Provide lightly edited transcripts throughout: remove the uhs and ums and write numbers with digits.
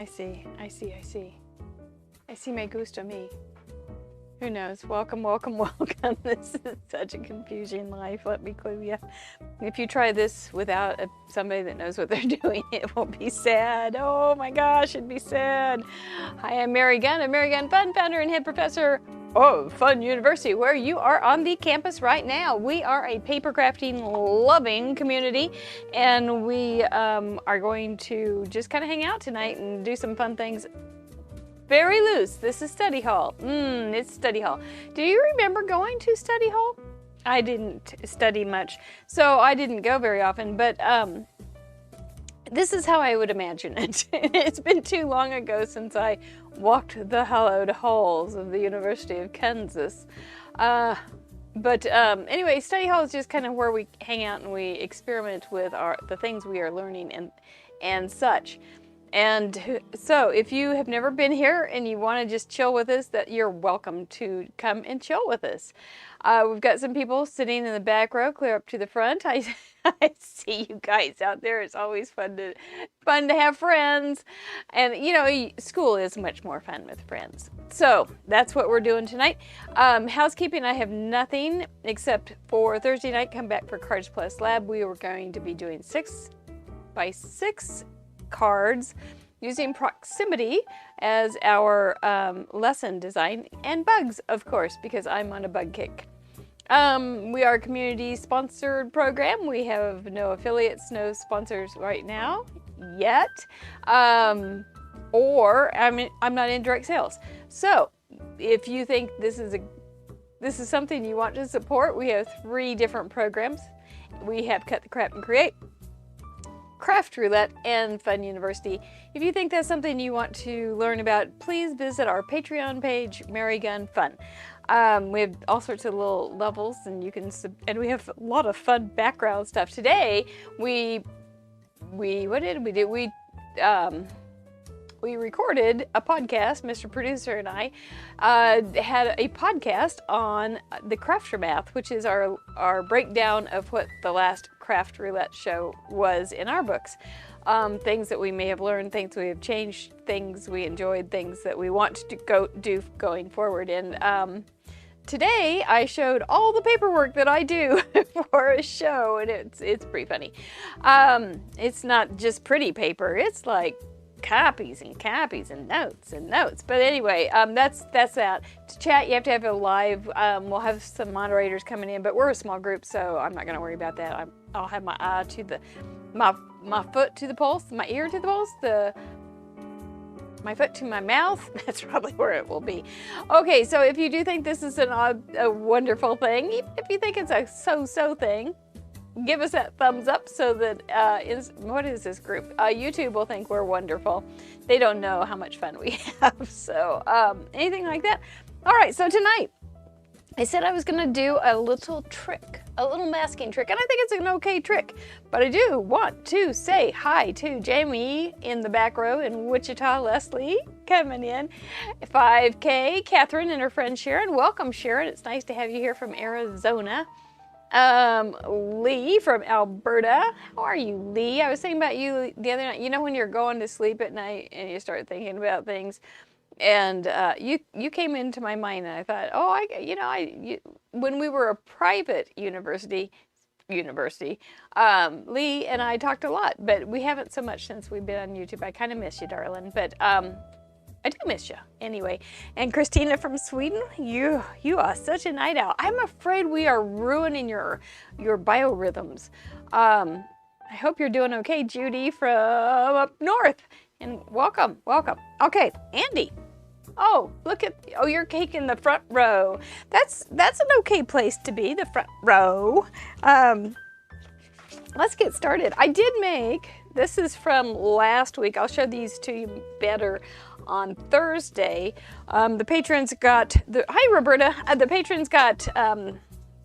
I see. I see me gusta me. Who knows? Welcome. This is such a confusing life, let me clue you. If you try this without somebody that knows what they're doing, it will be sad. Oh my gosh, it'd be sad. Hi, I'm Mary Gunn of Mary Gunn Fun, founder and head professor of Fun University, where you are on the campus right now. We are a paper crafting loving community, and we are going to just kind of hang out tonight and do some fun things. Very loose. This is study hall. It's study hall. Do you remember going to study hall? I didn't study much, so I didn't go very often, but this is how I would imagine it. It's been too long ago since I walked the hallowed halls of the University of Kansas. Anyway, study hall is just kind of where we hang out and we experiment with the things we are learning and such. And so if you have never been here and you want to just chill with us, that you're welcome to come and chill with us. We've got some people sitting in the back row, clear up to the front. I see you guys out there. It's always fun to have friends. And you know, school is much more fun with friends. So that's what we're doing tonight. Housekeeping, I have nothing except for Thursday night, come back for Cards Plus Lab. We were going to be doing 6x6 cards using proximity as our lesson design, and bugs, of course, because I'm on a bug kick. We are a community sponsored program. We have no affiliates, no sponsors right now yet, I'm not in direct sales. So if you think this is something you want to support, we have 3 different programs. We have Cut the Crap and Create, Craft Roulette, and Fun University. If you think that's something you want to learn about, please visit our Patreon page, Mary Gunn Fun. We have all sorts of little levels, and we have a lot of fun background stuff. Today, what did we do? We recorded a podcast. Mr. Producer and I had a podcast on the Craftermath, which is our breakdown of what the last Craft Roulette show was in our books. Things that we may have learned, things we have changed, things we enjoyed, things that we want to do going forward. And today I showed all the paperwork that I do for a show, and it's pretty funny. It's not just pretty paper. It's like copies and notes. But anyway, that's that. To chat, you have to have a live. We'll have some moderators coming in, but we're a small group, so I'm not going to worry about that. I'll have my eye to my foot to the pulse, my ear to the pulse, my foot to my mouth. That's probably where it will be. Okay, so if you do think this is a wonderful thing, even if you think it's a so-so thing, give us that thumbs up so that, what is this group? YouTube will think we're wonderful. They don't know how much fun we have. So anything like that. All right, so tonight, I said I was gonna do a little trick, a little masking trick, and I think it's an okay trick. But I do want to say hi to Jamie in the back row in Wichita, Leslie coming in, 5K, Catherine and her friend Sharon. Welcome, Sharon. It's nice to have you here from Arizona. Lee from Alberta. How are you, Lee? I was thinking about you the other night. You know when you're going to sleep at night and you start thinking about things, and you came into my mind, and I thought, when we were a private university, Lee and I talked a lot, but we haven't so much since we've been on YouTube. I kind of miss you, darling, but I do miss you anyway. And Christina from Sweden, you are such a night owl. I'm afraid we are ruining your biorhythms. I hope you're doing okay, Judy from up north. And welcome. Okay, Andy. Oh, you're taking the front row. That's an okay place to be, the front row. Let's get started. I did this is from last week. I'll show these to you better on Thursday. The patrons got hi Roberta. The patrons got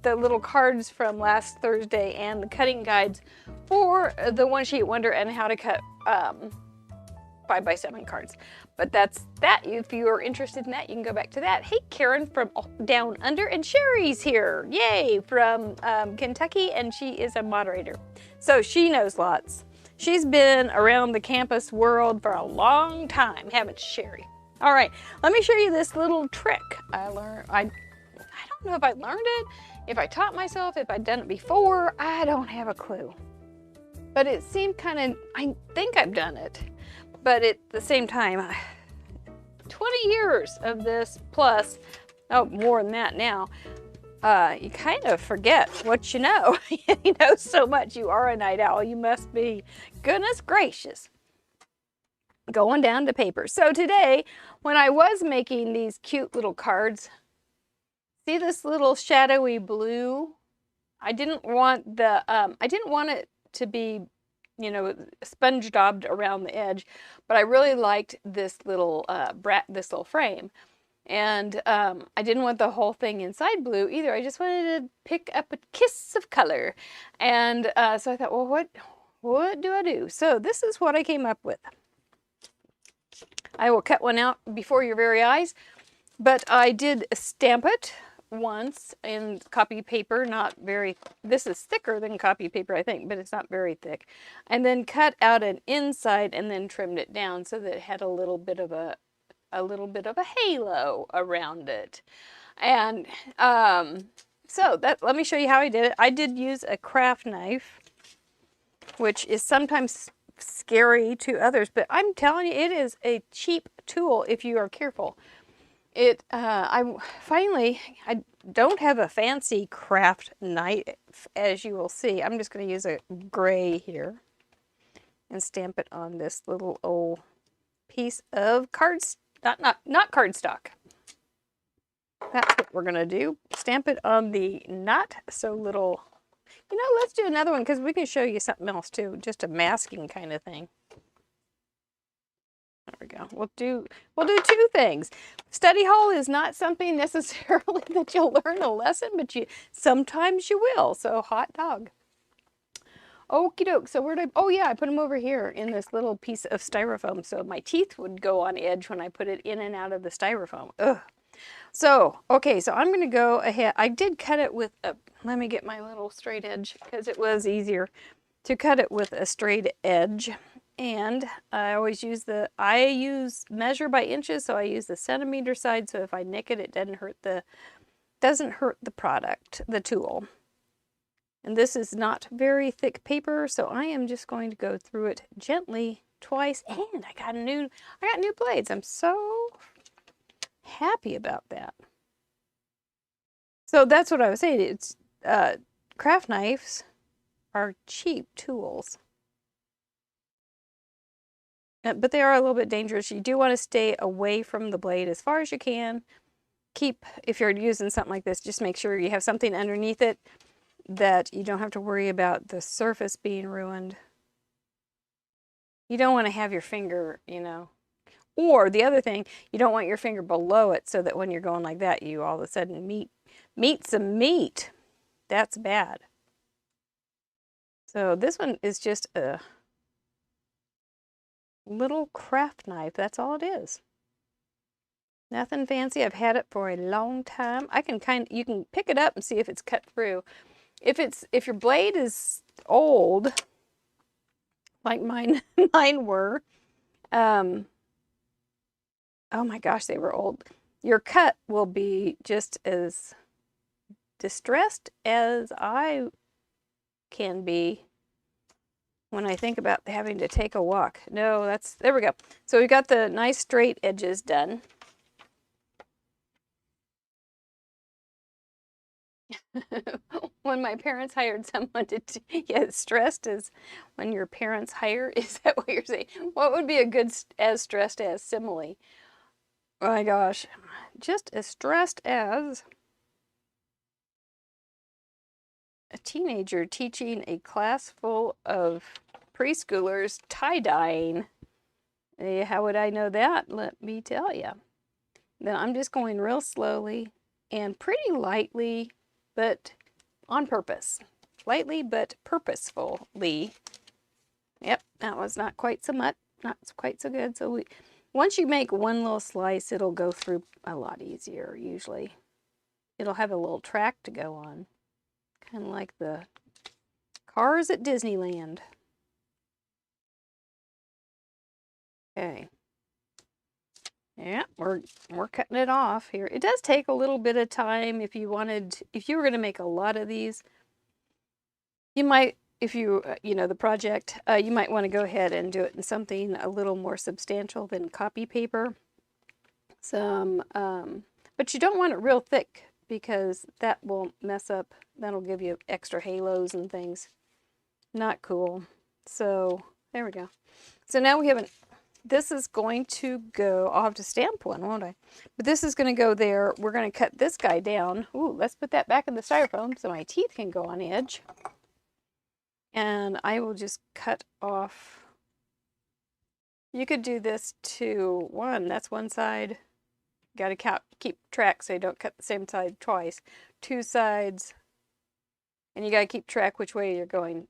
the little cards from last Thursday and the cutting guides for the one sheet wonder and how to cut 5x7 cards. But that's that. If you are interested in that, you can go back to that. Hey, Karen from Down Under, and Sherry's here. Yay, from Kentucky, and she is a moderator. So she knows lots. She's been around the campus world for a long time, haven't you, Sherry? All right, let me show you this little trick I learned. I don't know if I learned it, if I taught myself, if I'd done it before. I don't have a clue. But it seemed kind of, I think I've done it. But at the same time, 20 years of this plus, oh, more than that now, you kind of forget what you know. You know so much. You are a night owl. You must be. Goodness gracious. Going down to paper. So today, when I was making these cute little cards, see this little shadowy blue? I didn't want it to be, you know, sponge daubed around the edge, but I really liked this little frame. And I didn't want the whole thing inside blue either. I just wanted to pick up a kiss of color. And so I thought, well, what do I do? So this is what I came up with. I will cut one out before your very eyes, but I did stamp it once in copy paper, not very, this is thicker than copy paper, I think, but it's not very thick. And then cut out an inside and then trimmed it down so that it had a little bit of a halo around it. And so let me show you how I did it. I did use a craft knife, which is sometimes scary to others, but I'm telling you, it is a cheap tool if you are careful. I don't have a fancy craft knife, as you will see. I'm just going to use a gray here and stamp it on this little old piece of not cardstock. That's what we're going to do. Stamp it on the not so little. You know, let's do another one because we can show you something else too. Just a masking kind of thing. There we go. We'll do two things. Study hall is not something necessarily that you'll learn a lesson, but sometimes you will. So hot dog. Okie doke. So oh yeah, I put them over here in this little piece of styrofoam so my teeth would go on edge when I put it in and out of the styrofoam. Ugh. So, okay, so I'm going to go ahead. I did cut it with let me get my little straight edge because it was easier to cut it with a straight edge. And I always use measure by inches, so I use the centimeter side, so if I nick it, it doesn't hurt the product, the tool. And this is not very thick paper, so I am just going to go through it gently twice. And I got new blades. I'm so happy about that. So that's what I was saying. It's craft knives are cheap tools. But they are a little bit dangerous. You do want to stay away from the blade as far as you can. If you're using something like this, just make sure you have something underneath it that you don't have to worry about the surface being ruined. You don't want to have your finger, you know. Or the other thing, you don't want your finger below it so that when you're going like that, you all of a sudden meet some meat. That's bad. So this one is just a little craft knife. That's all it is. Nothing fancy. I've had it for a long time. You can pick it up and see if it's cut through. If your blade is old, like mine were, oh my gosh, they were old. Your cut will be just as distressed as I can be when I think about having to take a walk. No, there we go. So we got the nice straight edges done. When my parents hired someone stressed is when your parents hire. Is that what you're saying? What would be a good as stressed as simile? Oh my gosh, just as stressed as a teenager teaching a class full of preschoolers tie-dyeing. How would I know that? Let me tell you. Then I'm just going real slowly and pretty lightly, but on purpose. Lightly, but purposefully. Yep, that was not quite so much, not quite so good. So once you make one little slice, it'll go through a lot easier, usually. It'll have a little track to go on. Kind of like the cars at Disneyland. Okay. Yeah, we're cutting it off here. It does take a little bit of time if you were going to make a lot of these. You might, if you, you know, the project, you might want to go ahead and do it in something a little more substantial than copy paper. But you don't want it real thick because that will mess up, that'll give you extra halos and things. Not cool. So there we go. So now we have this is going to go, I'll have to stamp one, won't I? But this is going to go there. We're going to cut this guy down. Ooh, let's put that back in the styrofoam so my teeth can go on edge. And I will just cut off. You could do this to that's one side. Got to keep track so you don't cut the same side twice. 2 sides. And you got to keep track which way you're going,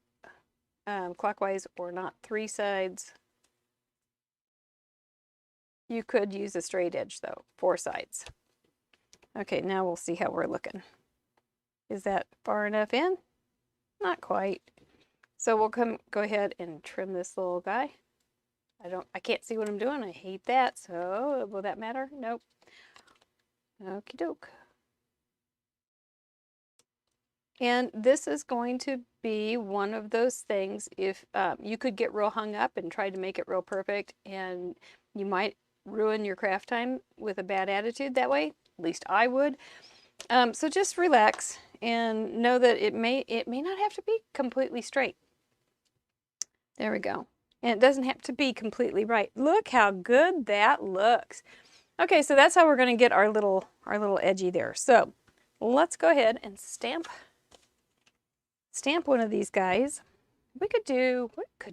clockwise or not. 3 sides. You could use a straight edge though, 4 sides. Okay, now we'll see how we're looking. Is that far enough in? Not quite. So we'll go ahead and trim this little guy. I can't see what I'm doing. I hate that. So will that matter? Nope. Okie doke. And this is going to be one of those things, if you could get real hung up and try to make it real perfect, and you might ruin your craft time with a bad attitude that way. At least I would. So just relax and know that it may not have to be completely straight. There we go. And it doesn't have to be completely right. Look how good that looks. Okay, so that's how we're going to get our little edgy there. So let's go ahead and stamp one of these guys. What could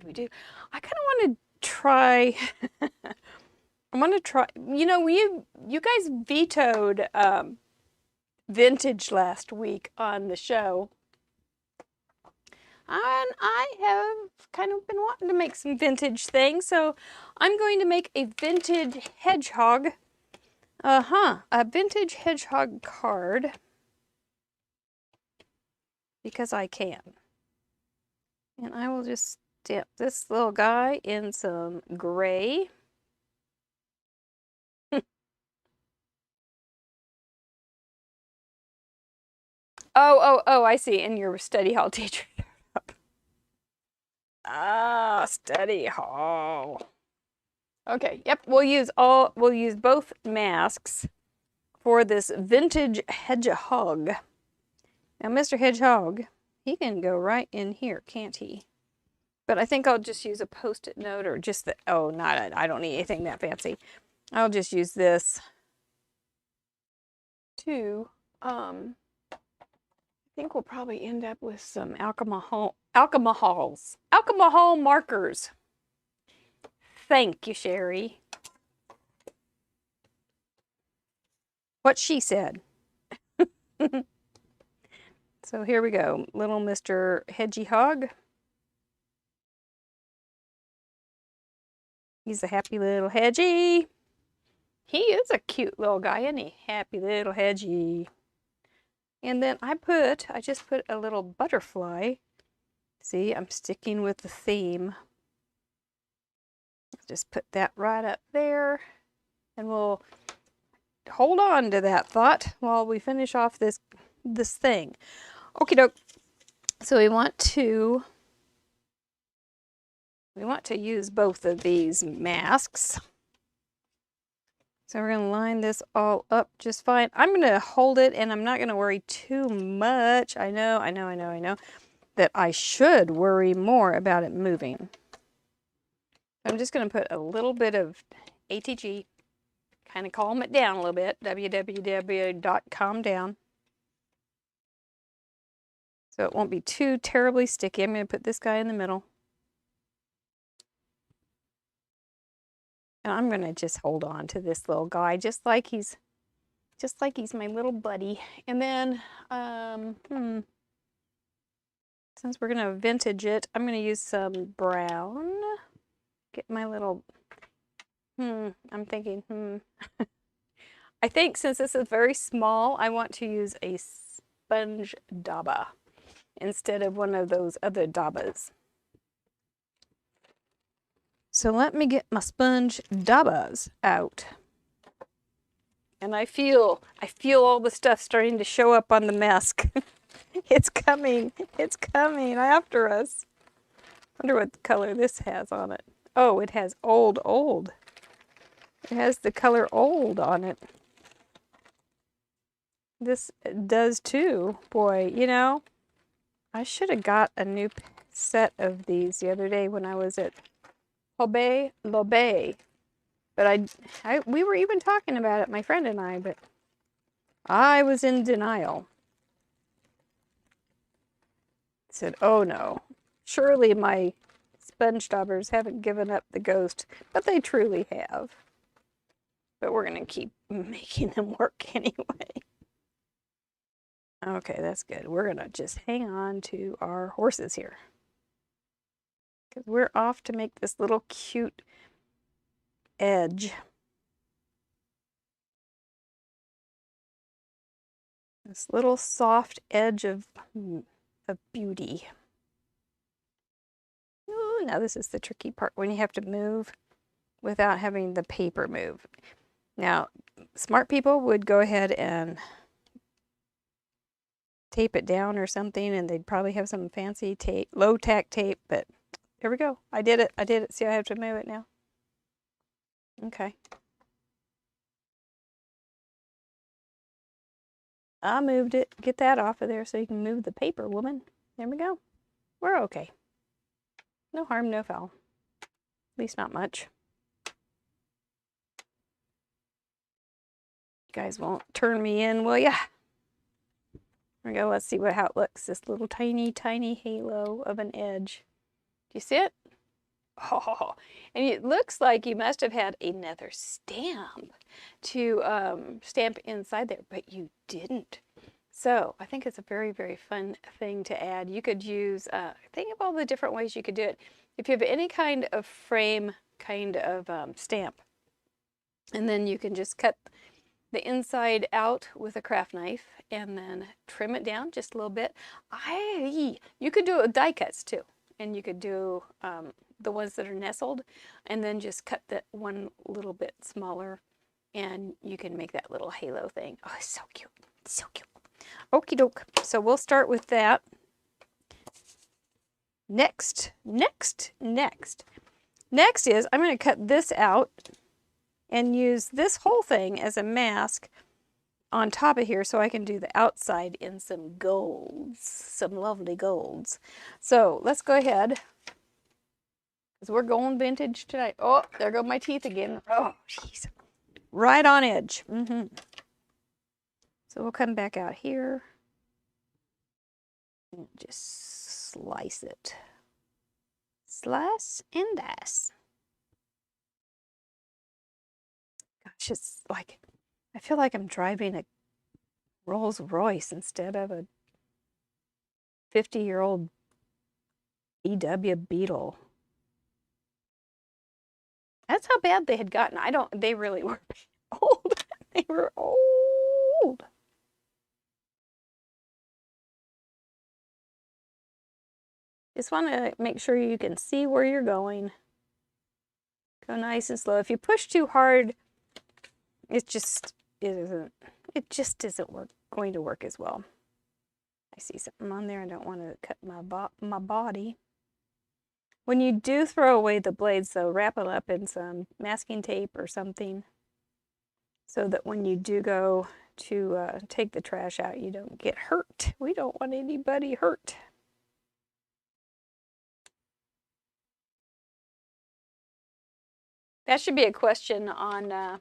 we do? I kind of want to try. I want to try. You know, you guys vetoed vintage last week on the show. And I have kind of been wanting to make some vintage things, so I'm going to make a vintage hedgehog. A vintage hedgehog card. Because I can. And I will just stamp this little guy in some gray. Oh, I see. And your study hall teacher. Study hall. Okay, yep, we'll use both masks for this vintage hedgehog. Now, Mr. Hedgehog, he can go right in here, can't he? But I think I'll just use a Post-it note or just the, I don't need anything that fancy. I'll just use this to, I think we'll probably end up with some alcohol markers. Thank you, Sherry. What she said. So here we go, little Mr. Hedgehog. He's a happy little hedgie. He is a cute little guy, isn't he? Happy little hedgie. And then I just put a little butterfly. See, I'm sticking with the theme. Just put that right up there. And we'll hold on to that thought while we finish off this thing. Okie doke. So we want to use both of these masks. So we're going to line this all up just fine. I'm going to hold it and I'm not going to worry too much. I know that I should worry more about it moving. I'm just going to put a little bit of ATG, kind of calm it down a little bit, www.calmdown. So it won't be too terribly sticky. I'm going to put this guy in the middle. And I'm going to just hold on to this little guy just like he's my little buddy. And then, since we're going to vintage it, I'm going to use some brown. Get my little, I'm thinking, I think since this is very small, I want to use a sponge dabba instead of one of those other dabbas. So let me get my sponge dabbas out. And I feel all the stuff starting to show up on the mask. It's coming after us. Wonder what color this has on it. Oh, it has old. It has the color old on it. This does too. Boy, you know, I should have got a new set of these the other day when I was at Hobby Lobby. But we were even talking about it, my friend and I, but I was in denial. Said, oh no, surely my sponge daubers haven't given up the ghost, but they truly have. But we're going to keep making them work anyway. Okay, that's good. We're going to just hang on to our horses here. Because we're off to make this little cute edge. This little soft edge of beauty. Ooh, now this is the tricky part when you have to move without having the paper move. Now, smart people would go ahead and tape it down or something, and they'd probably have some fancy tape, low tack tape, but here we go. I did it. See, I have to move it now. Okay. I moved it. Get that off of there so you can move the paper, woman. There we go. We're okay. No harm, no foul. At least not much. You guys won't turn me in, will ya? There we go. Let's see how it looks. This little tiny halo of an edge. Do you see it? Oh, and it looks like you must have had another stamp to stamp inside there, but you didn't. So I think it's a very, very fun thing to add. You could use, think of all the different ways you could do it. If you have any kind of frame kind of stamp, and then you can just cut the inside out with a craft knife and then trim it down just a little bit. You could do it with die cuts too, and you could do the ones that are nestled, and then just cut that one little bit smaller, and you can make that little halo thing. Oh, it's so cute. So cute. Okie doke. So we'll start with that. Next is I'm going to cut this out and use this whole thing as a mask on top of here so I can do the outside in some golds, some lovely golds. So let's go ahead, because we're going vintage tonight. Oh, there go my teeth again. Oh, jeez. Right on edge. So we'll come back out here and just slice it. Slice and dice. Gosh, it's like, I feel like I'm driving a Rolls Royce instead of a 50-year-old VW Beetle. That's how bad they had gotten. They really were old. They were old. Just want to make sure you can see where you're going. Go nice and slow. If you push too hard, it just isn't going to work as well. I see something on there. I don't want to cut my body. When you do throw away the blades, though, wrap them up in some masking tape or something so that when you do go to take the trash out, you don't get hurt. We don't want anybody hurt. That should be a question on, are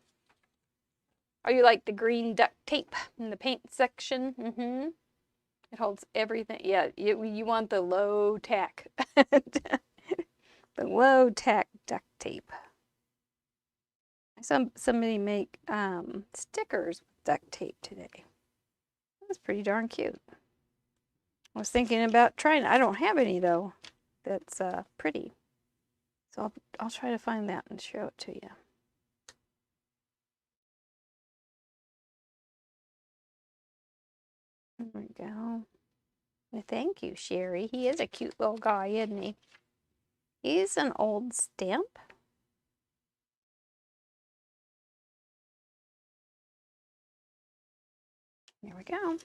you like the green duct tape in the paint section? It holds everything. Yeah, you want the low tack. The low tack duct tape. Somebody make stickers with duct tape today. That's pretty darn cute. I was thinking about trying. I don't have any though. That's pretty. So I'll try to find that and show it to you. There we go. Well, thank you, Sherry. He is a cute little guy, isn't he? He's an old stamp. There we go.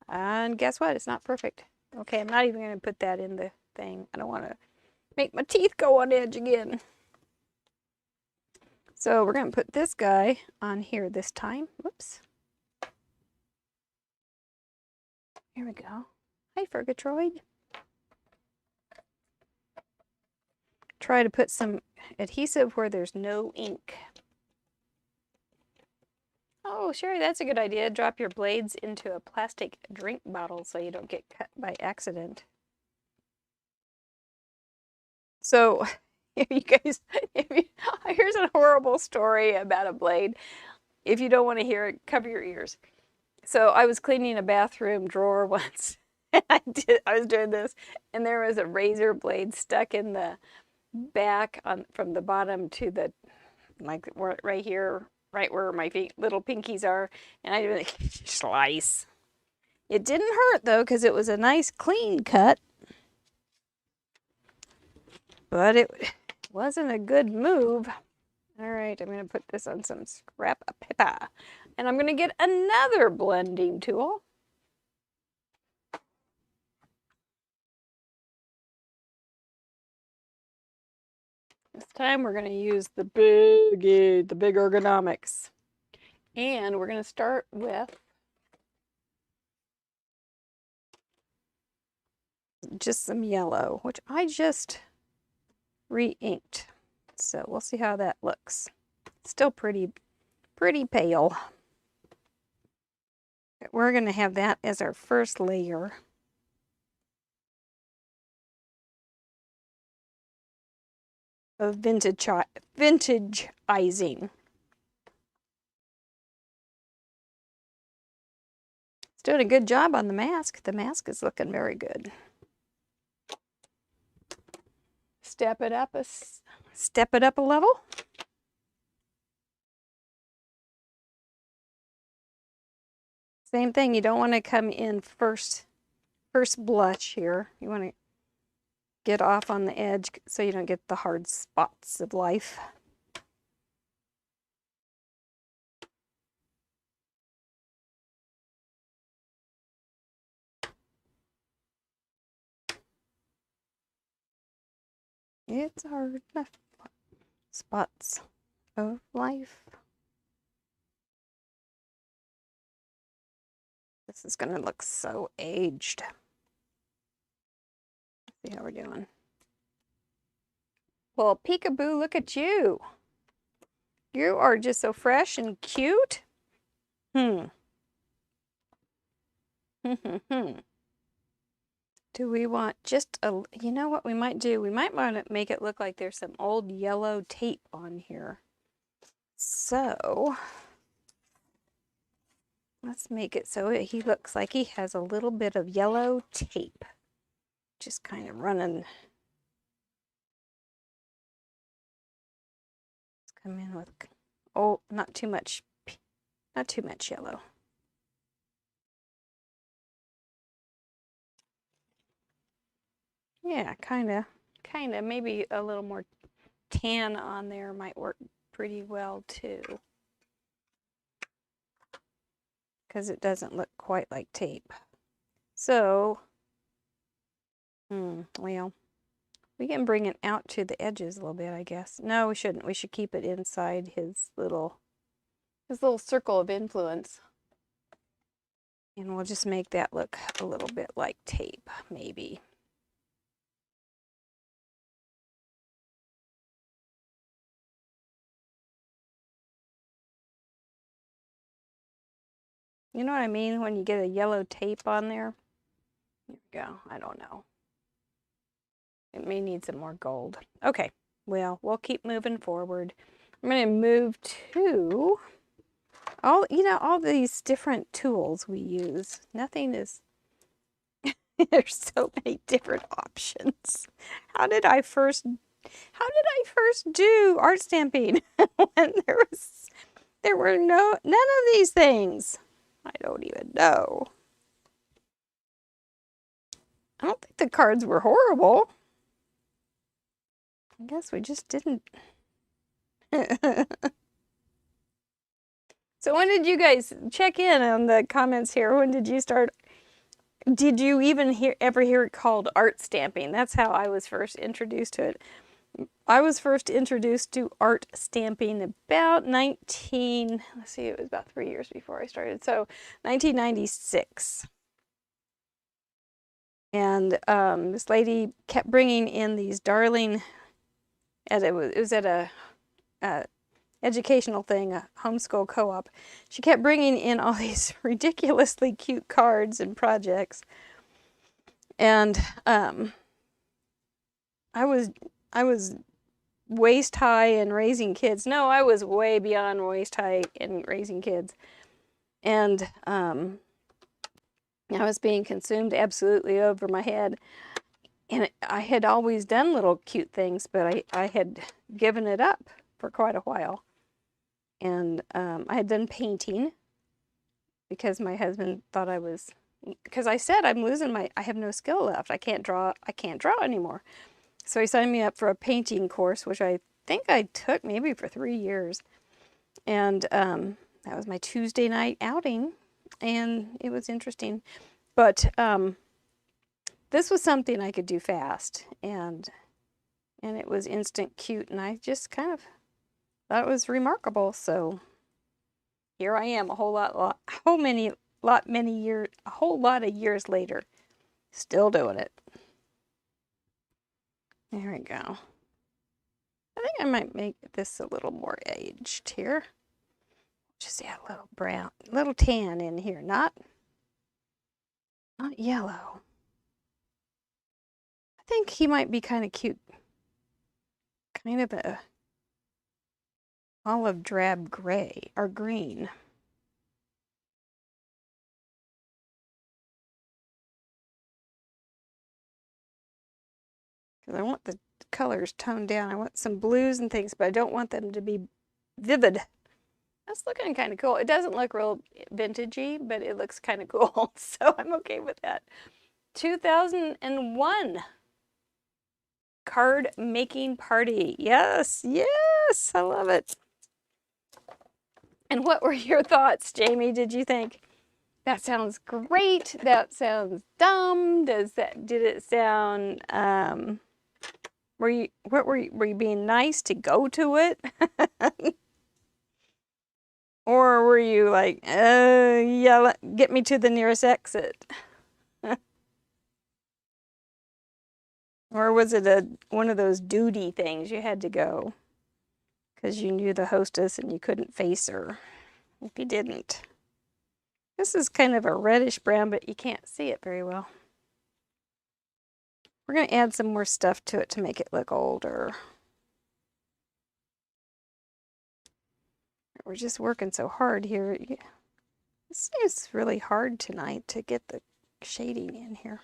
And guess what? It's not perfect. Okay, I'm not even going to put that in the thing. I don't want to make my teeth go on edge again. So we're going to put this guy on here this time. Whoops. Here we go. Hi, Fergatroid. Try to put some adhesive where there's no ink. Oh, Sherry, that's a good idea. Drop your blades into a plastic drink bottle so you don't get cut by accident. So, you guys, here's a horrible story about a blade. If you don't want to hear it, cover your ears. So I was cleaning a bathroom drawer once, and I was doing this, and there was a razor blade stuck in the back from the bottom to the, like, right here, right where my little pinkies are, and I did a slice. It didn't hurt though, because it was a nice clean cut, but it wasn't a good move. All right, I'm going to put this on some scrap paper, and I'm going to get another blending tool. This time we're going to use the big ergonomics. And we're going to start with just some yellow, which I just re-inked. So we'll see how that looks. Still pretty pale. We're going to have that as our first layer. Of vintageizing. It's doing a good job on the mask. The mask is looking very good. Step it up a level. Same thing, you don't want to come in first blush here. You want to get off on the edge so you don't get the hard spots of life. It's hard enough. Spots of life. This is going to look so aged. Let's see how we're doing. Well, peekaboo, look at you. You are just so fresh and cute. Do we want just a, you know what we might do? We might want to make it look like there's some old yellow tape on here. So let's make it so he looks like he has a little bit of yellow tape. Just kind of running. Let's come in with, oh, not too much yellow. Yeah, kind of, maybe a little more tan on there might work pretty well too. Because it doesn't look quite like tape. So, well, we can bring it out to the edges a little bit, I guess. No, we shouldn't. We should keep it inside his little circle of influence. And we'll just make that look a little bit like tape, maybe. You know what I mean when you get a yellow tape on there? Here we go. I don't know. It may need some more gold. Okay, well, we'll keep moving forward. I'm going to move to all these different tools we use. Nothing is, there's so many different options. How did I first do art stamping when there were none of these things? I don't even know. I don't think the cards were horrible. I guess we just didn't. So when did you guys check in on the comments here? When did you start? Did you even ever hear it called art stamping? That's how I was first introduced to it. I was first introduced to art stamping about let's see, it was about 3 years before I started. So 1996. And this lady kept bringing in these darling, it was at a educational thing, a homeschool co-op. She kept bringing in all these ridiculously cute cards and projects. And I was waist high in raising kids. No, I was way beyond waist high in raising kids. And I was being consumed absolutely over my head. And I had always done little cute things, but I had given it up for quite a while. And I had done painting because my husband thought because I said I have no skill left. I can't draw anymore. So he signed me up for a painting course, which I think I took maybe for 3 years. And that was my Tuesday night outing, and it was interesting. But this was something I could do fast, and it was instant cute, and I just kind of thought it was remarkable. So here I am, a whole lot of years later, still doing it. There we go. I think I might make this a little more aged here. Just add a little brown, little tan in here, not yellow. I think he might be kind of cute. Kind of a olive drab gray or green. Because I want the colors toned down. I want some blues and things, but I don't want them to be vivid. That's looking kind of cool. It doesn't look real vintagey, but it looks kind of cool. So I'm okay with that. 2001 card making party. Yes, yes, I love it. And what were your thoughts, Jamie? Did you think that sounds great? That sounds dumb? Did it sound were you being nice to go to it? Or were you like, yeah, get me to the nearest exit? Or was it one of those duty things you had to go because you knew the hostess and you couldn't face her if you didn't? This is kind of a reddish brown, but you can't see it very well. We're going to add some more stuff to it to make it look older. We're just working so hard here. This is really hard tonight to get the shading in here.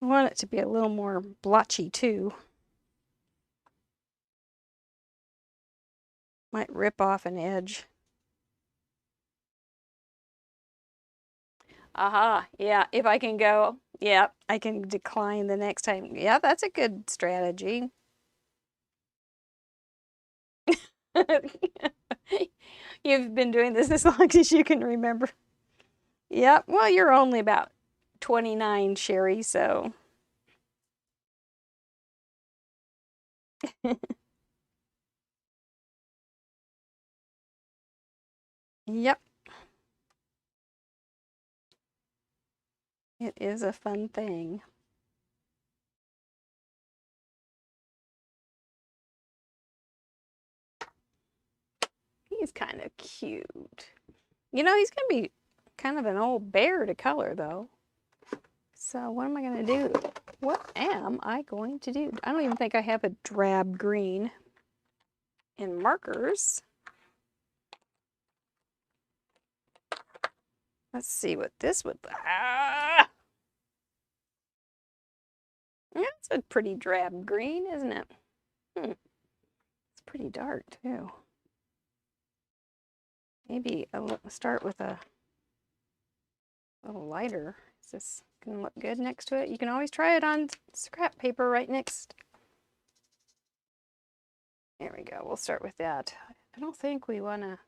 I want it to be a little more blotchy too. Might rip off an edge. Aha, yeah, if I can go, yeah, I can decline the next time. Yeah, that's a good strategy. You've been doing this as long as you can remember. Yep, well, you're only about 29, Sherry, so. Yep. It is a fun thing. He's kind of cute. You know, he's going to be kind of an old bear to color, though. So what am I going to do? What am I going to do? I don't even think I have a drab green in markers. Let's see what this would... Ah! That's a pretty drab green, isn't it? It's pretty dark, too. Maybe I'll start with a little lighter. Is this going to look good next to it? You can always try it on scrap paper right next. There we go. We'll start with that. I don't think we want to...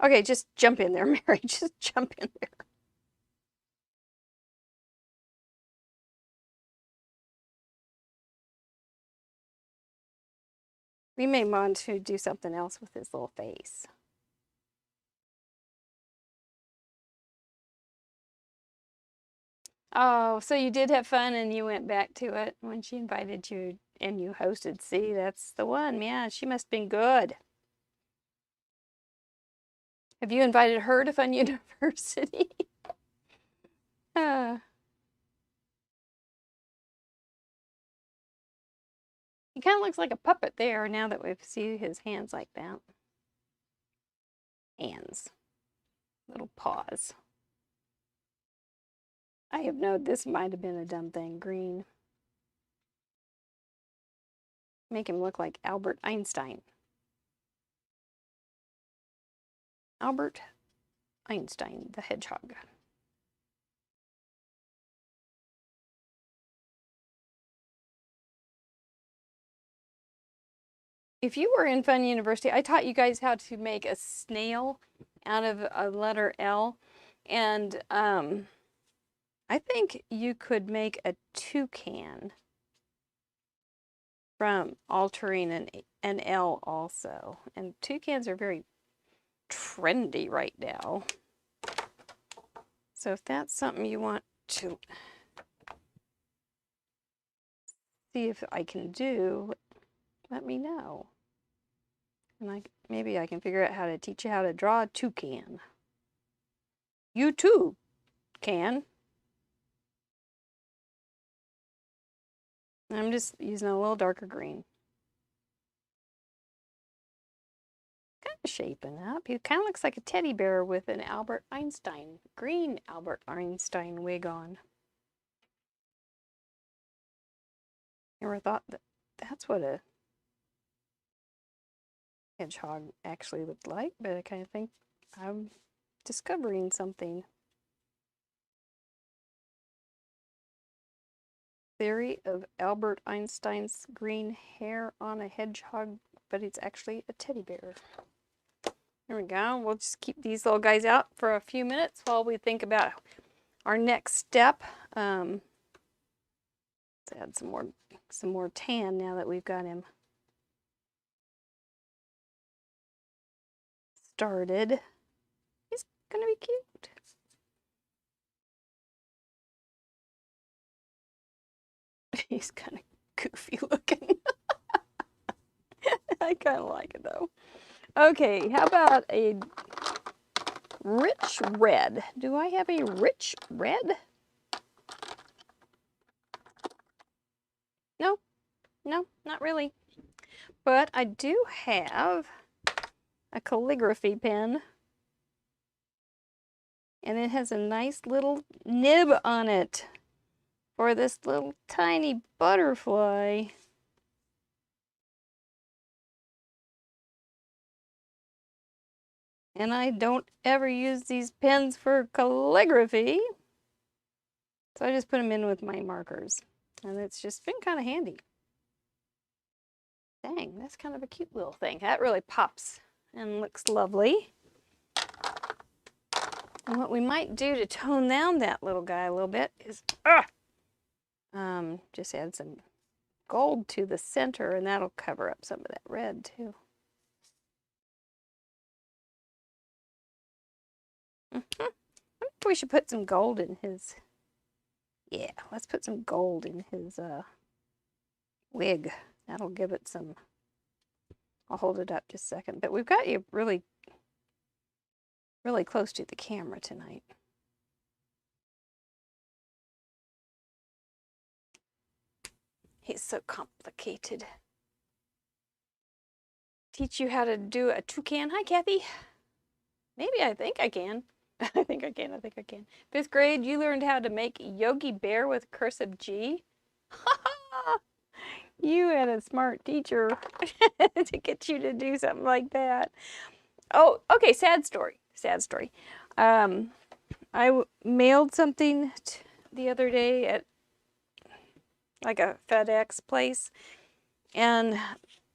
Okay, just jump in there, Mary. Just jump in there. We may want to do something else with his little face. Oh, so you did have fun and you went back to it when she invited you and you hosted. See, that's the one. Yeah, she must have been good. Have you invited her to Fun University? uh, he kind of looks like a puppet there now that we see his hands like that. Hands. Little paws. I have known this might have been a dumb thing. Green. Make him look like Albert Einstein. Albert Einstein, the hedgehog. If you were in Fun University, I taught you guys how to make a snail out of a letter L. And I think you could make a toucan from altering an L also. And toucans are very trendy right now. So if that's something you want to see if I can do, let me know. And maybe I can figure out how to teach you how to draw a toucan. You too can. I'm just using a little darker green. Kind of shaping up. He kind of looks like a teddy bear with an Albert Einstein, green Albert Einstein wig on. Never thought that that's what a hedgehog actually looked like, but I kind of think I'm discovering something. Theory of Albert Einstein's green hair on a hedgehog, but it's actually a teddy bear. There we go. We'll just keep these little guys out for a few minutes while we think about our next step. Let's add some more tan now that we've got him started. He's gonna be cute. He's kind of goofy looking. I kind of like it though. Okay, how about a rich red? Do I have a rich red? No, no, not really. But I do have a calligraphy pen. And it has a nice little nib on it for this little tiny butterfly. And I don't ever use these pens for calligraphy. So I just put them in with my markers. And it's just been kind of handy. Dang, that's kind of a cute little thing. That really pops and looks lovely. And what we might do to tone down that little guy a little bit is just add some gold to the center, and that'll cover up some of that red too. We should put some gold in his... Yeah, let's put some gold in his wig. That'll give it some... I'll hold it up just a second. But we've got you really, really close to the camera tonight. He's so complicated. Teach you how to do a toucan. Hi, Kathy. Maybe I think I can. I think I can. 5th grade, you learned how to make Yogi Bear with cursive G. You had a smart teacher to get you to do something like that. Oh, okay, sad story. I mailed something the other day at like a FedEx place, And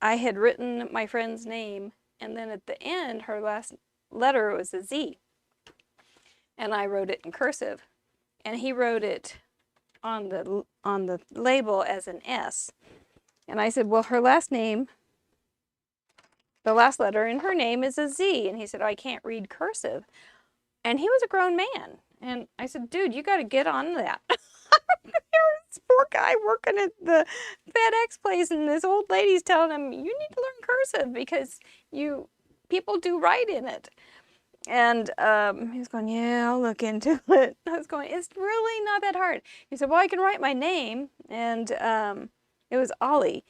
I had written my friend's name, and then at the end, her last letter was a Z. And I wrote it in cursive. And he wrote it on the label as an S. And I said, well, her last name, the last letter in her name is a Z. And he said, oh, I can't read cursive. And he was a grown man. And I said, dude, you got to get on that. This poor guy working at the FedEx place, and this old lady's telling him, you need to learn cursive because people do write in it. And he was going, yeah, I'll look into it. I was going, it's really not that hard. He said, well, I can write my name. And it was Ollie.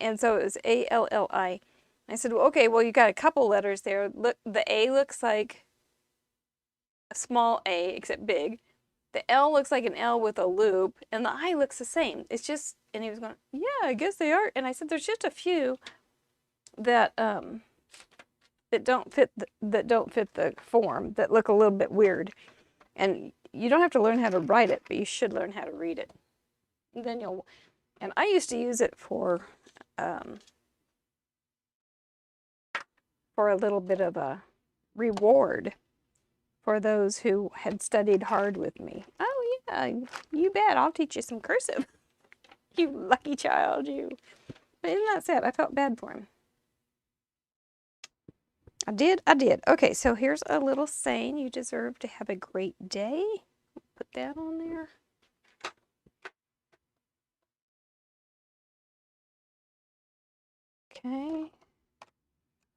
And so it was A-L-L-I. I said, well, okay, well, you got a couple letters there. Look, the A looks like a small A, except big. The L looks like an L with a loop, and the I looks the same. It's just, and he was going, yeah, I guess they are. And I said, there's just a few that don't fit the form, that look a little bit weird. And you don't have to learn how to write it, but you should learn how to read it. And then and I used to use it for a little bit of a reward for those who had studied hard with me. Oh yeah, you bet, I'll teach you some cursive. You lucky child, you. But isn't that sad? I felt bad for him. I did. Okay, so here's a little saying. You deserve to have a great day. Put that on there. Okay.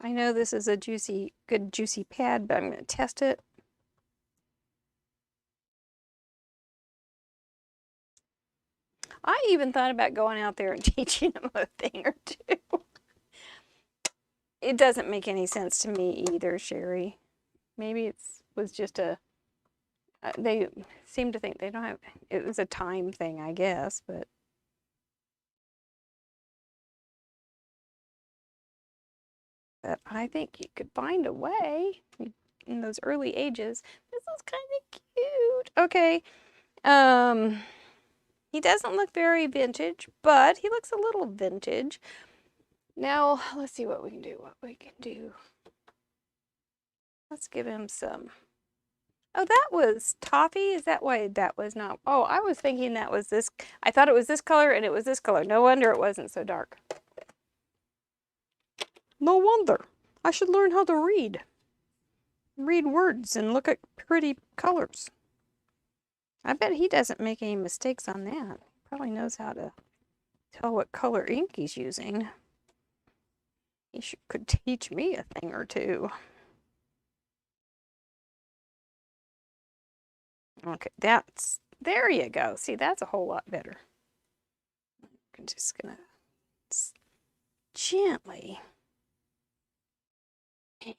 I know this is a good juicy pad, but I'm going to test it. I even thought about going out there and teaching him a thing or two. It doesn't make any sense to me either, Sherry. Maybe it was just they seem to think they don't have, it was a time thing, I guess, but. But I think you could find a way in those early ages. This is kind of cute. Okay. He doesn't look very vintage, but he looks a little vintage. Now, let's see what we can do. Let's give him some. Oh, that was toffee? Is that why that was not? Oh, I was thinking that was this. I thought it was this color and it was this color. No wonder it wasn't so dark. No wonder. I should learn how to read. Read words and look at pretty colors. I bet he doesn't make any mistakes on that. He probably knows how to tell what color ink he's using. He could teach me a thing or two. Okay, there you go. See, that's a whole lot better. I'm just gonna gently.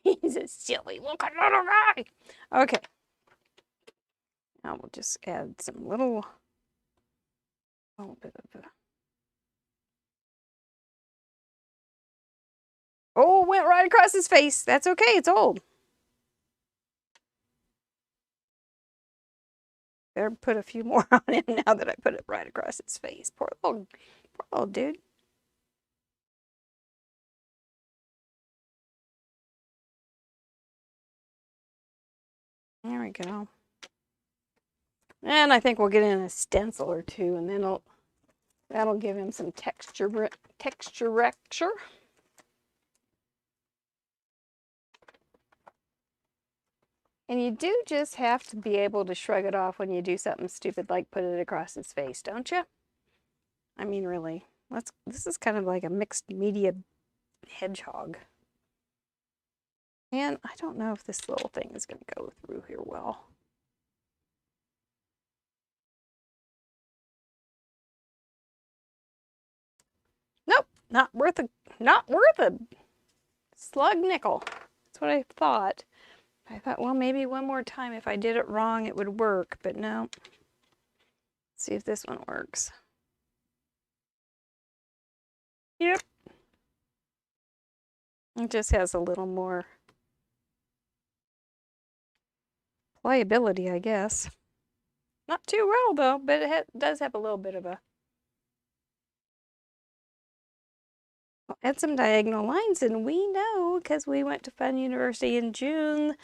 He's a silly looking little guy. Okay. Now we'll just add some little bit of a. Oh, went right across his face. That's okay, it's old. Better put a few more on him now that I put it right across his face. Poor little dude. There we go. And I think we'll get in a stencil or two, and then that'll give him some texture. And you do just have to be able to shrug it off when you do something stupid like put it across his face, don't you? I mean, really. This is kind of like a mixed media hedgehog. And I don't know if this little thing is going to go through here well. Nope, not worth a slug nickel. That's what I thought. I thought, well, maybe one more time if I did it wrong it would work, but no. Let's see if this one works. Yep. It just has a little more playability, I guess. Not too well, though, but it does have a little bit of a Add some diagonal lines, and we know, because we went to Fun University in June,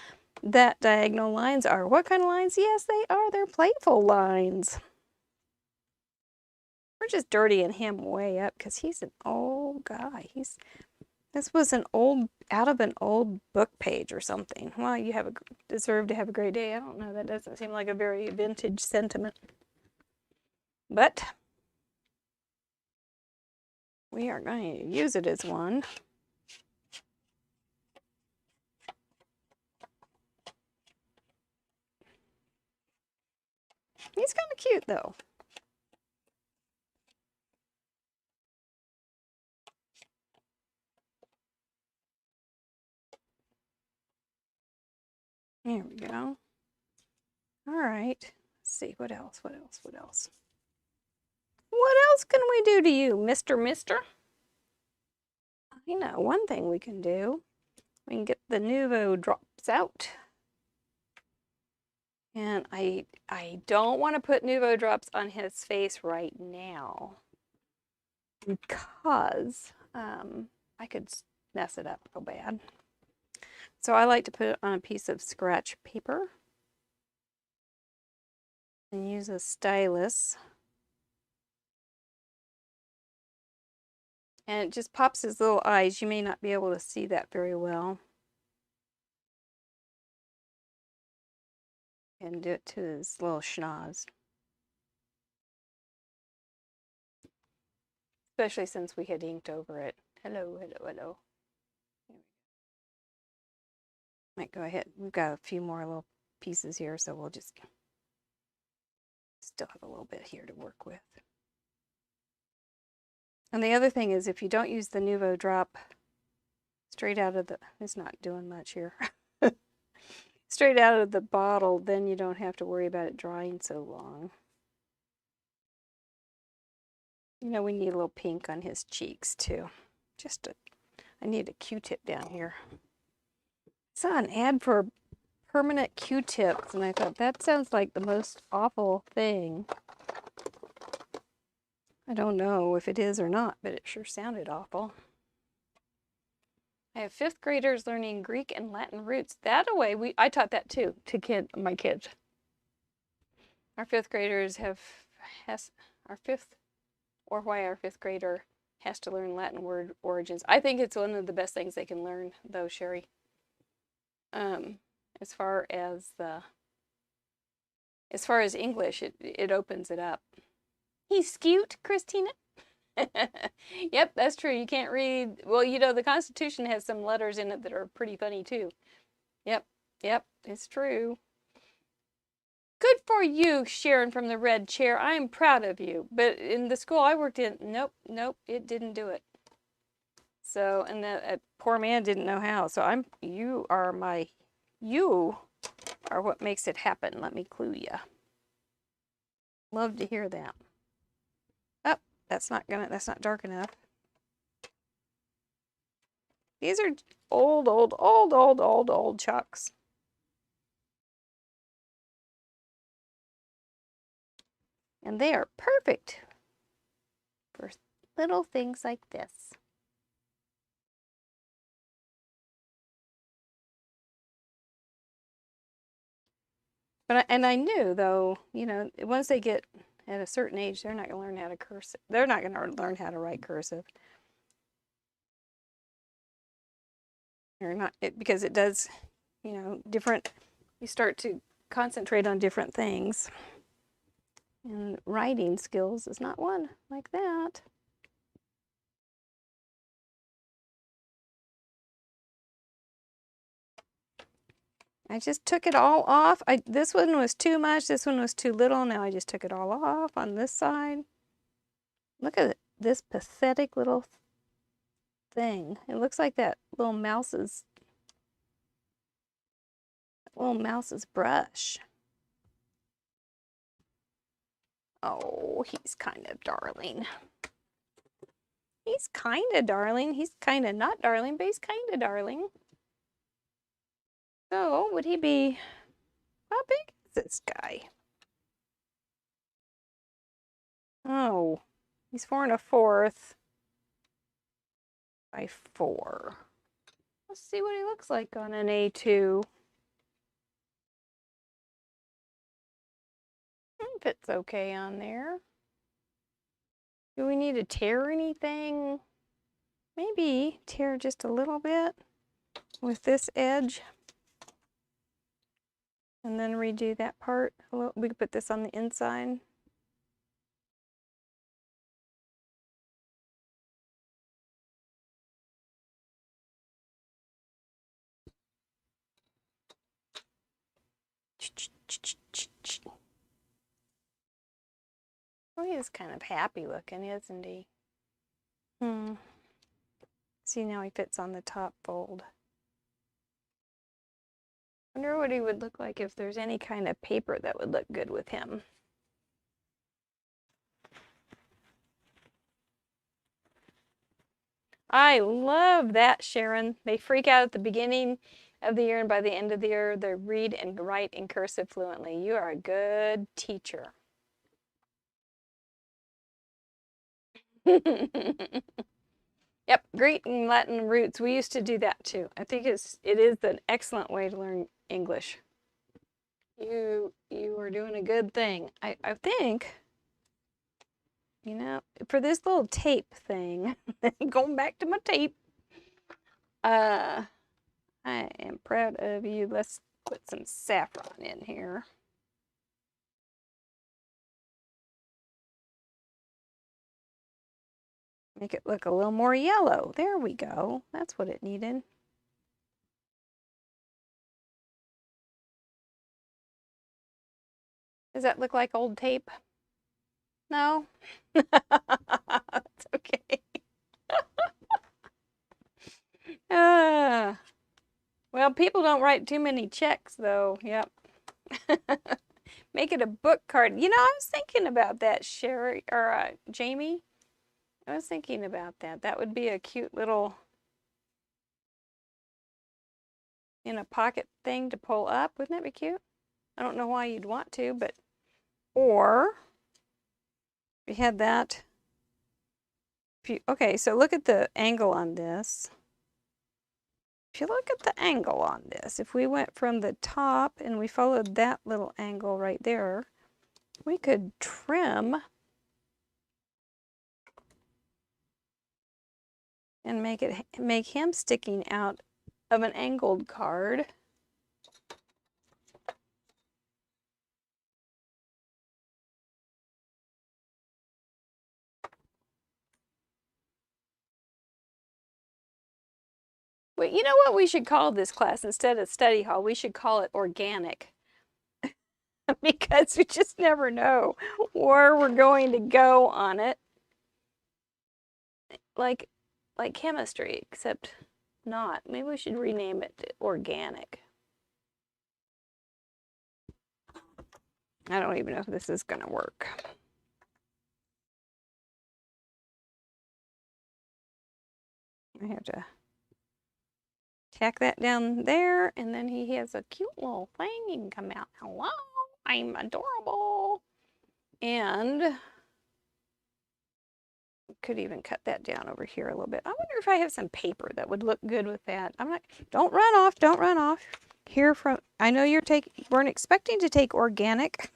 that diagonal lines are what kind of lines? Yes, they are. They're playful lines. We're just dirtying him way up because he's an old guy. This was out of an old book page or something. Well, you deserve to have a great day. I don't know. That doesn't seem like a very vintage sentiment. But we are going to use it as one. He's kind of cute, though. There we go. All right. Let's see. What else? What else? What else? What else can we do to you, Mister? I know one thing we can do. We can get the Nuvo drops out. And I don't want to put Nuvo drops on his face right now because I could mess it up real bad. So I like to put it on a piece of scratch paper and use a stylus. And it just pops his little eyes. You may not be able to see that very well. And do it to his little schnoz. Especially since we had inked over it. Hello, hello, hello. Might go ahead. We've got a few more little pieces here, so we'll just still have a little bit here to work with. And the other thing is, if you don't use the Nuvo drop straight out of the, it's not doing much here, straight out of the bottle, then you don't have to worry about it drying so long. You know, we need a little pink on his cheeks too. I need a Q-tip down here. I saw an ad for permanent Q-tips, and I thought that sounds like the most awful thing. I don't know if it is or not, but it sure sounded awful. I have 5th graders learning Greek and Latin roots. That away, I taught that too to my kids. Our 5th graders our 5th grader has to learn Latin word origins. I think it's one of the best things they can learn, though, Sherry. As far as English, it opens it up. He's cute, Christina. Yep, that's true. You can't read. Well, you know, the Constitution has some letters in it that are pretty funny too. Yep, it's true. Good for you, Sharon from the red chair. I am proud of you. But in the school I worked in, nope, it didn't do it. So, and that poor man didn't know how. So you are what makes it happen. Let me clue you. Love to hear that. Oh, that's not dark enough. These are old chucks. And they are perfect for little things like this. And I knew, though, you know, once they get at a certain age, they're not going to learn how to cursive. They're not going to learn how to write cursive. Or not, because it does, you know, you start to concentrate on different things. And writing skills is not one like that. I just took it all off. This one was too much. This one was too little. Now I just took it all off on this side. Look at this pathetic little thing. It looks like that little mouse's brush. Oh, he's kind of darling. He's kind of darling. He's kind of not darling, but he's kind of darling. So, would he be, how big is this guy? Oh, he's 4 1/4. by 4. Let's see what he looks like on an A2. Fits okay on there. Do we need to tear anything? Maybe tear just a little bit with this edge. And then redo that part. We could put this on the inside. Oh, he is kind of happy looking, isn't he? See, now he fits on the top fold. Wonder what he would look like if there's any kind of paper that would look good with him. I love that, Sharon. They freak out at the beginning of the year, and by the end of the year, they read and write in cursive fluently. You are a good teacher. Yep, Greek and Latin roots. We used to do that too. I think it is an excellent way to learn English. You are doing a good thing. I think, you know, for this little tape thing, going back to my tape, I am proud of you. Let's put some saffron in here. Make it look a little more yellow. There we go. That's what it needed. Does that look like old tape? No? It's okay. Well, people don't write too many checks, though. Yep. Make it a book card. You know, I was thinking about that, Sherry, or Jamie. I was thinking about that. That would be a cute little, in a pocket thing to pull up. Wouldn't that be cute? I don't know why you'd want to, but, or we had that. Okay, so look at the angle on this. If you look at the angle on this, if we went from the top and we followed that little angle right there, we could trim and make him sticking out of an angled card. Well, you know what we should call this class instead of study hall? We should call it organic. Because we just never know where we're going to go on it. Like chemistry, except not. Maybe we should rename it to organic. I don't even know if this is going to work. I have to tack that down there, and then he has a cute little thing. He can come out. Hello, I'm adorable. And could even cut that down over here a little bit. I wonder if I have some paper that would look good with that. I'm not, don't run off, don't run off. Here from, I know weren't expecting to take organic,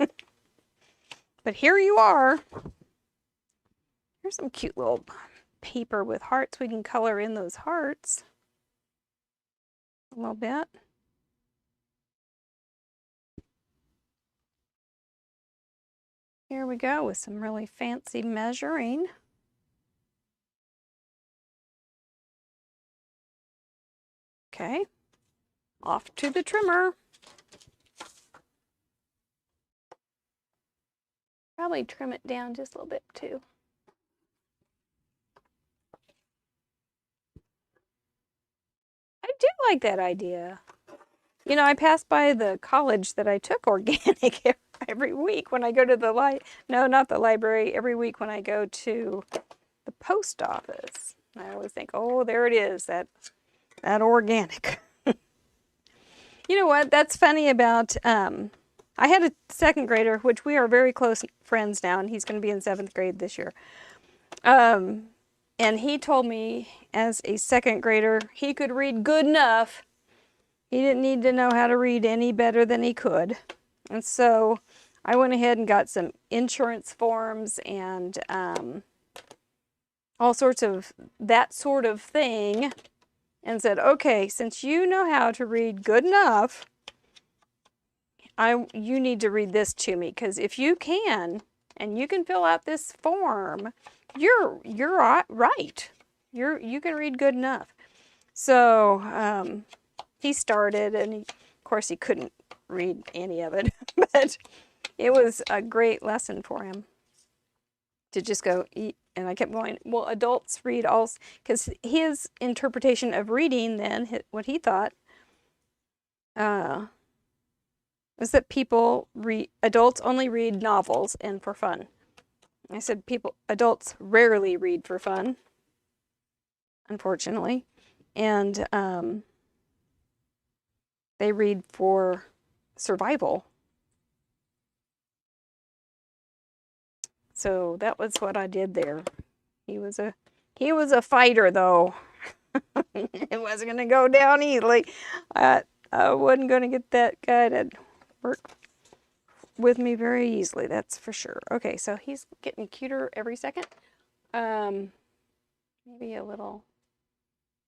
but here you are. Here's some cute little paper with hearts. We can color in those hearts a little bit. Here we go with some really fancy measuring. Okay, off to the trimmer. Probably trim it down just a little bit too. I do like that idea. You know, I pass by the college that I took organic every week when I go to the no, not the library, every week when I go to the post office. I always think, oh, there it is, that organic. You know what? That's funny about, I had a second grader, which we are very close friends now, and he's going to be in 7th grade this year. And he told me as a second grader, he could read good enough. He didn't need to know how to read any better than he could. And so I went ahead and got some insurance forms and all sorts of that sort of thing and said, okay, since you know how to read good enough, you need to read this to me, because if you can and you can fill out this form, you're right. You can read good enough. So he started, and of course he couldn't read any of it, but it was a great lesson for him to just go eat. And I kept going, well, adults read also, because his interpretation of reading then, what he thought, is that adults only read novels and for fun. I said adults rarely read for fun, unfortunately, and they read for survival. So that was what I did there. He was a fighter, though. It wasn't going to go down easily. I wasn't going to get that guy to work with me very easily, that's for sure. Okay, so he's getting cuter every second. Maybe a little.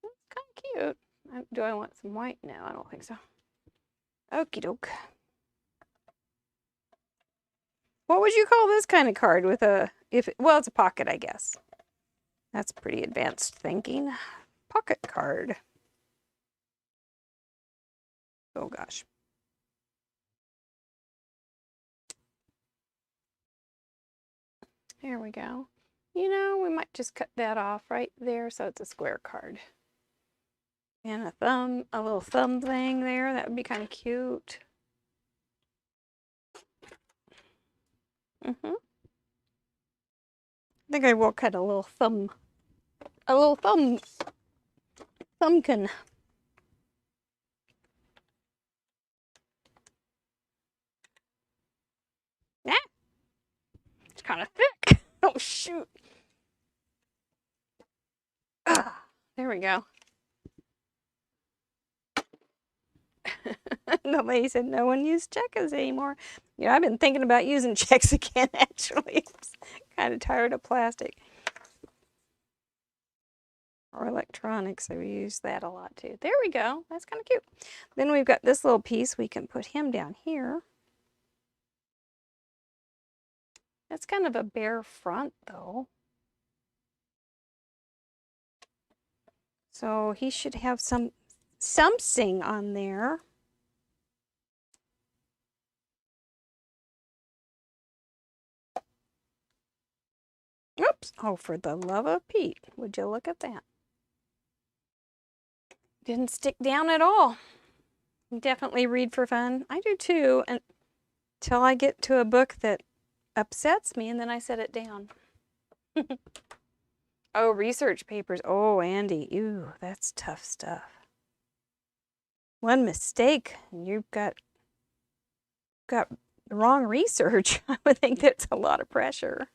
That's kind of cute. Do I want some white? No, I don't think so. Okie doke. What would you call this kind of card with well, it's a pocket, I guess. That's pretty advanced thinking. Pocket card. Oh gosh. There we go. You know, we might just cut that off right there so it's a square card. And a little thumb thing there. That would be kind of cute. I think I will cut a little thumbkin. Yeah. It's kind of thick. Oh, shoot. Ah, there we go. The lady said no one used checks anymore. Yeah, I've been thinking about using checks again, actually. I'm kind of tired of plastic. Or electronics, so we use that a lot too. There we go. That's kind of cute. Then we've got this little piece. We can put him down here. That's kind of a bare front, though. So he should have something on there. Oops. Oh, for the love of Pete. Would you look at that? Didn't stick down at all. Definitely read for fun. I do too, until I get to a book that upsets me, and then I set it down. Oh, research papers. Oh, Andy. Ew, that's tough stuff. One mistake, and you've got the wrong research. I would think that's a lot of pressure.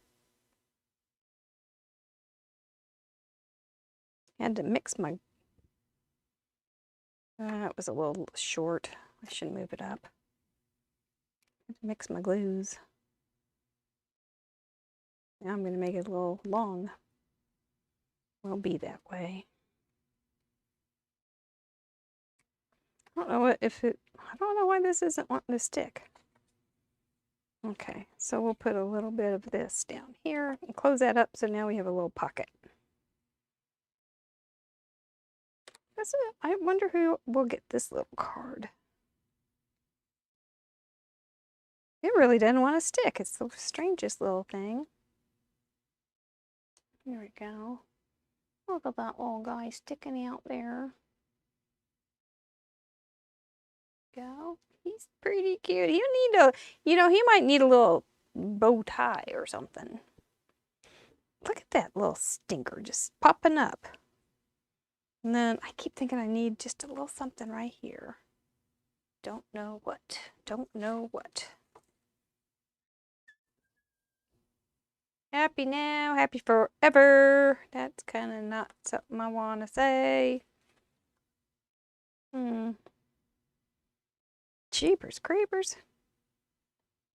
Had to mix my... That was a little short. I should move it up. Had to mix my glues. Now I'm going to make it a little long. Will be that way. I don't know I don't know why this isn't wanting to stick. Okay, so we'll put a little bit of this down here and close that up, so now we have a little pocket. That's it. I wonder who will get this little card. It really doesn't want to stick. It's the strangest little thing. Here we go. Look at that little guy sticking out there. Go. He's pretty cute. He might need a little bow tie or something. Look at that little stinker just popping up. And then I keep thinking I need just a little something right here. Don't know what. Happy now, happy forever. That's kind of not something I want to say. Jeepers creepers.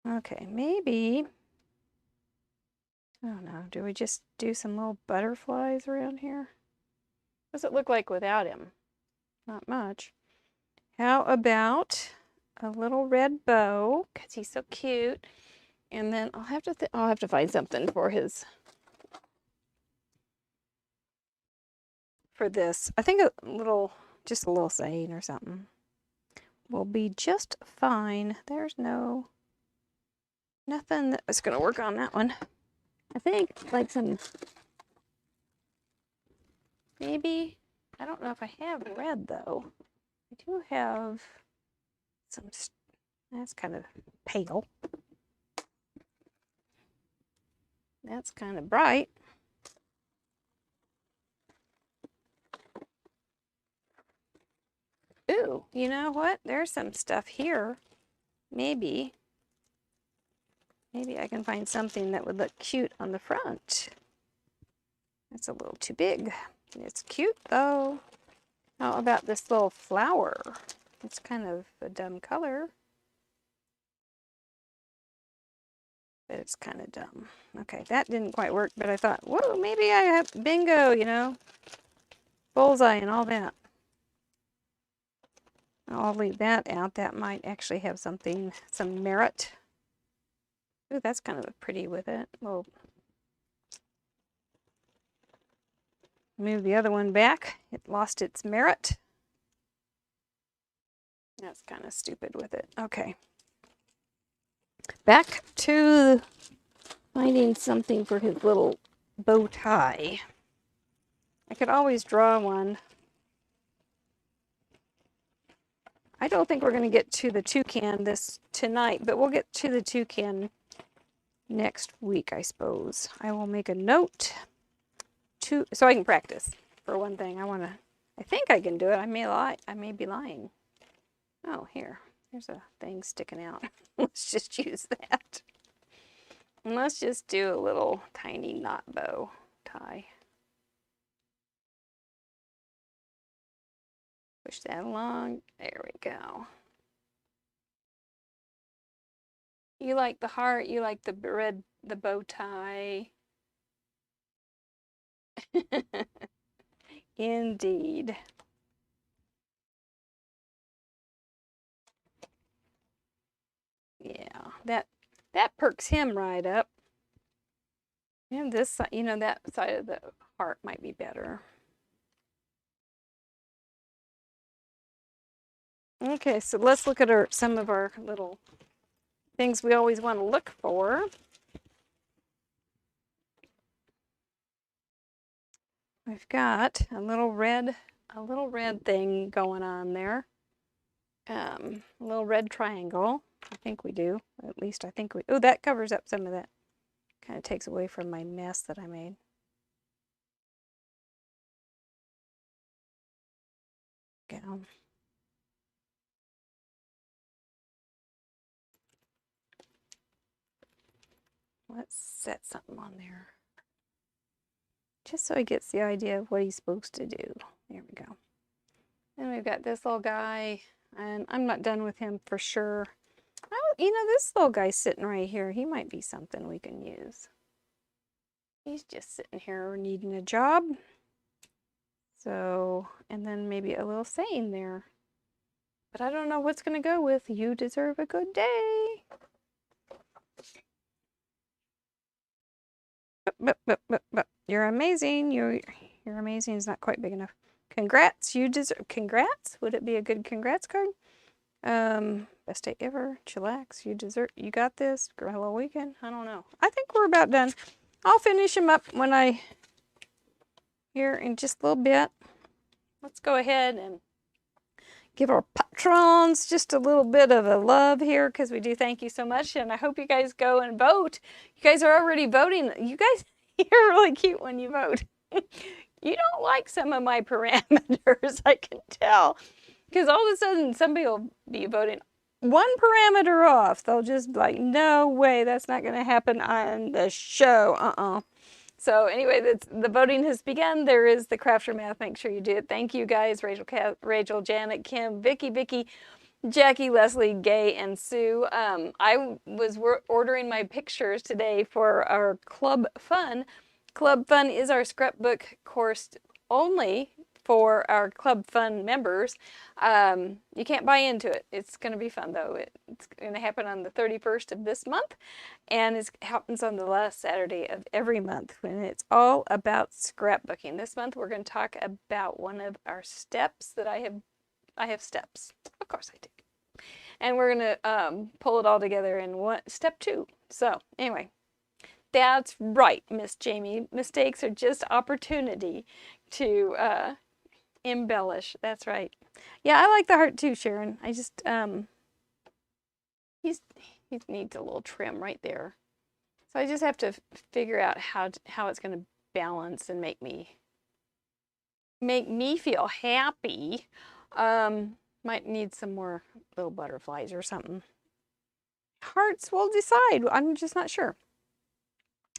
Okay, maybe. I don't know. Do we just do some little butterflies around here? What does it look like without him? Not much. How about a little red bow? Because he's so cute. And then I'll have to find something for this. I think just a little saying or something will be just fine. There's nothing that was going to work on that one. I think like maybe, I don't know if I have red though. I do have some, that's kind of pale. That's kind of bright. Ooh, you know what? There's some stuff here. Maybe I can find something that would look cute on the front. That's a little too big. It's cute though. How about this little flower? It's kind of a dumb color, but it's kind of dumb. Okay, that didn't quite work, but I thought, whoa, maybe I have bingo, you know, bullseye and all that. I'll leave that out. That might actually have some merit. Ooh, that's kind of pretty with it. We'll move the other one back. It lost its merit. That's kind of stupid with it. Okay. Back to finding something for his little bow tie. I could always draw one. I don't think we're going to get to the toucan tonight, but we'll get to the toucan next week, I suppose. I will make a note so I can practice. For one thing, I think I can do it. I may be lying. Oh, there's a thing sticking out. Let's just use that. And let's just do a little tiny knot bow tie. Push that along. There we go. You like the heart, you like the bow tie. Indeed. Yeah, that perks him right up. And this side, you know, that side of the heart might be better. Okay, so let's look at some of our little things we always want to look for. We've got a little red thing going on there. A little red triangle. I think we do. At least I think we. Oh, that covers up some of that. Kind of takes away from my mess that I made. Go. Let's set something on there. Just so he gets the idea of what he's supposed to do. There we go. Then we've got this little guy, and I'm not done with him for sure. Oh, you know, this little guy's sitting right here. He might be something we can use. He's just sitting here needing a job. So, and then maybe a little saying there. But I don't know what's going to go with "You deserve a good day." You're amazing. You're amazing is not quite big enough. Congrats. You deserve. Congrats? Would it be a good congrats card? Best day ever. Chillax. You got this. Hello weekend. I don't know. I think we're about done. I'll finish them up here in just a little bit. Let's go ahead and give our patrons just a little bit of a love here, because we do thank you so much, and I hope you guys go and vote. You guys are already voting. You guys, you're really cute when you vote. You don't like some of my parameters, I can tell, because all of a sudden somebody will be voting. one parameter off, they'll just be like, no way, that's not going to happen on the show. So anyway, the voting has begun. There is the Crafter Math. Make sure you do it. Thank you guys, Rachel, Janet, Kim, Vicky, Jackie, Leslie, Gay, and Sue. I was ordering my pictures today for our Club Fun. Club Fun is our scrapbook course only for our Club Fun members. You can't buy into it. It's going to be fun, though. It's going to happen on the 31st of this month, and it happens on the last Saturday of every month, when it's all about scrapbooking. This month, we're going to talk about one of our steps that I have steps. Of course I do. And we're going to pull it all together in step 2. So, anyway. That's right, Miss Jamie. Mistakes are just opportunity to embellish. That's right. Yeah, I like the heart too, Sharon. I just he needs a little trim right there. So I just have to figure out how it's going to balance and make me feel happy. Might need some more little butterflies or something. Hearts will decide. I'm just not sure.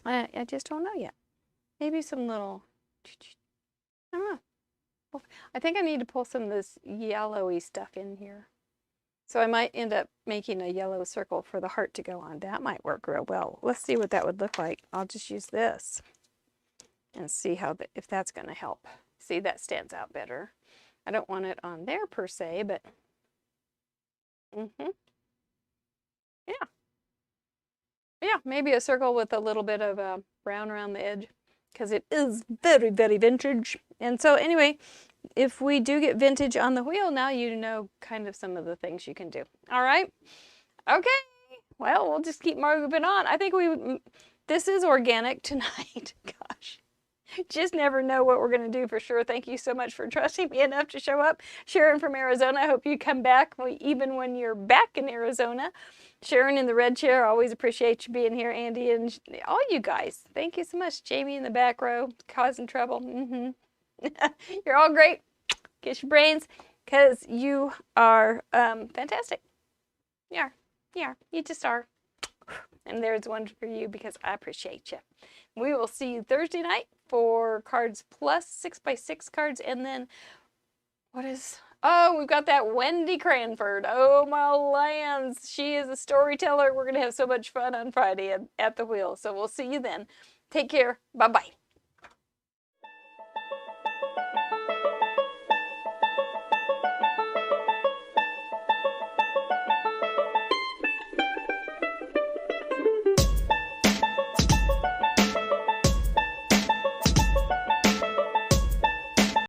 I just don't know yet. Maybe some little, I don't know. I think I need to pull some of this yellowy stuff in here. So I might end up making a yellow circle for the heart to go on. That might work real well. Let's see what that would look like. I'll just use this and see if that's going to help. See, that stands out better. I don't want it on there per se, but yeah, maybe a circle with a little bit of brown around the edge, because it is very, very vintage. And so anyway, if we do get vintage on the wheel, now you know kind of some of the things you can do. All right? Okay. Well, we'll just keep moving on. I think this is organic tonight. Gosh. Just never know what we're going to do for sure. Thank you so much for trusting me enough to show up. Sharon from Arizona, I hope you come back even when you're back in Arizona. Sharon in the red chair, always appreciate you being here. Andy and all you guys, thank you so much. Jamie in the back row, causing trouble. You're all great. Kiss your brains, because you are fantastic. Yeah, you just are. And there's one for you, because I appreciate you. We will see you Thursday night for Cards Plus, 6x6 cards. And then, we've got that Wendy Cranford. Oh, my lands. She is a storyteller. We're going to have so much fun on Friday at the wheel. So we'll see you then. Take care. Bye-bye.